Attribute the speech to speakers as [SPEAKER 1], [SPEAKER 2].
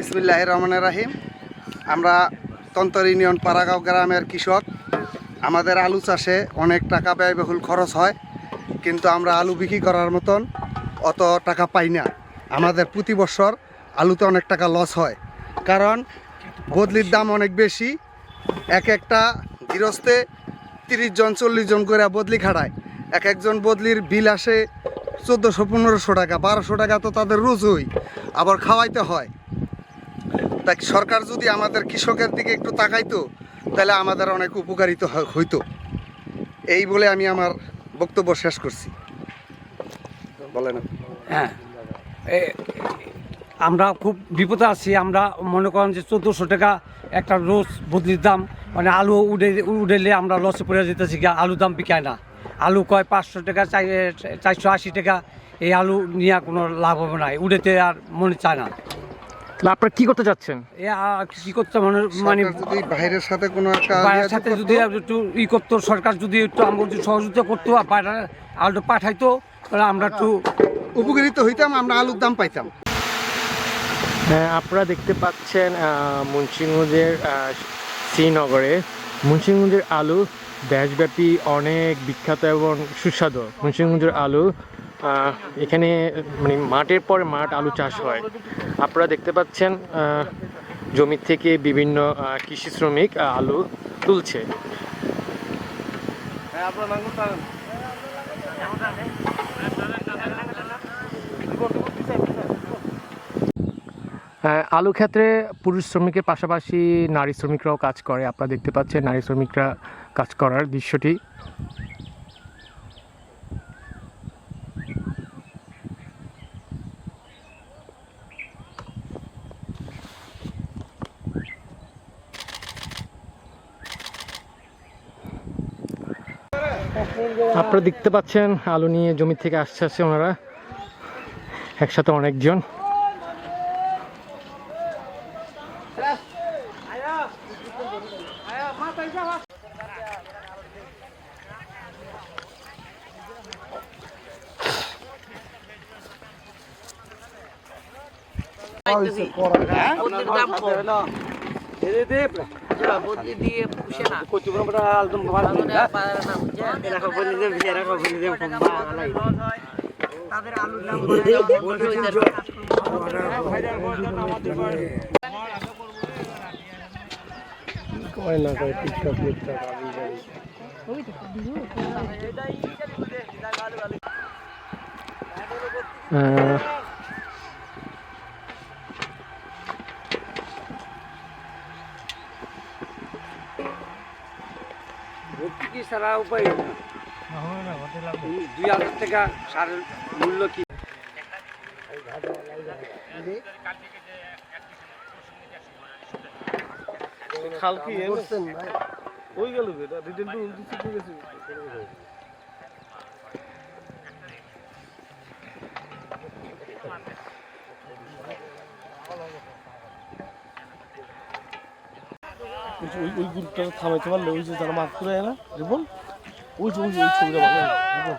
[SPEAKER 1] বিসমিল্লাহির রহমানির রহিম। আমরা তন্তর ইউনিয়ন পাড়াগাঁও গ্রামের কৃষক। আমাদের আলু চাষে অনেক টাকা ব্যয়বহুল খরচ হয়, কিন্তু আমরা আলু বিক্রি করার মতন অত টাকা পাই না। আমাদের প্রতি বছর আলুতে অনেক টাকা লস হয়, কারণ বদলির দাম অনেক বেশি। একটা গৃহস্থে 30 জন 40 জন করে বদলি খাড়ায়। একজন বদলির বিল আসে 1400-1500 টাকা, 1200 টাকা তো তাদের রোজই, আবার খাওয়াইতে হয়। তাই সরকার যদি আমাদের কৃষকের দিকে একটু তাকাইতো, তাহলে আমাদের অনেক উপকারিত হইতো। এই বলে আমি আমার বক্তব্য শেষ করছি। বলেন।
[SPEAKER 2] হ্যাঁ, আমরা খুব বিপদে আছি। আমরা মনে করেন যে 1400 টাকা একটা রোজ বদলির দাম, মানে আলু উড়েলে আমরা লসে পড়ে যেতেছি। আলু দাম বিকায় না। আলু কয় 500 টাকা, 480 টাকা। এই আলু নিয়ে কোনো লাভ হবে না, উড়েতে আর মনে চায় না।
[SPEAKER 3] আপনারা কি করতে চাচ্ছেন?
[SPEAKER 2] কি করতে মানে
[SPEAKER 1] যদি বাইরের সাথে কোনো একটা
[SPEAKER 2] বাইরের সাথে যদি একটু করতো, সরকার যদি একটু আমাকে সহযোগিতা করতো, বাইরে আলু পাঠাইতো, তাহলে আমরা একটু
[SPEAKER 1] উপকৃত হইতাম, আমরা আলুর দাম পাইতাম।
[SPEAKER 3] হ্যাঁ, আপনারা দেখতে পাচ্ছেন মুন্সিগঞ্জের শ্রীনগরে মুন্সিগঞ্জের আলু দেশব্যাপী অনেক বিখ্যাত এবং সুস্বাদু। মুন্সিগঞ্জের আলু এখানে মানে মাঠের পরে মাঠ আলু চাষ হয়। আপনারা দেখতে পাচ্ছেন জমি থেকে বিভিন্ন কৃষি শ্রমিক আলু তুলছে। আলু ক্ষেত্রে পুরুষ শ্রমিকের পাশাপাশি নারী শ্রমিকরাও কাজ করে। আপনারা দেখতে পাচ্ছেন নারী শ্রমিকরা কাজ করার দৃশ্যটি। আপনারা দেখতে পাচ্ছেন আলু নিয়ে জমি থেকে আসছে ওনারা একসাথে অনেকজন।
[SPEAKER 2] ভর্তুকি ছাড়া উপায় না। 2000 টাকা সারের মূল্য কি?
[SPEAKER 4] ওই গ্রুপটা থামাইতে পারলে ওই যে যারা মাছ করে না, ওই ছবিটা ভালো।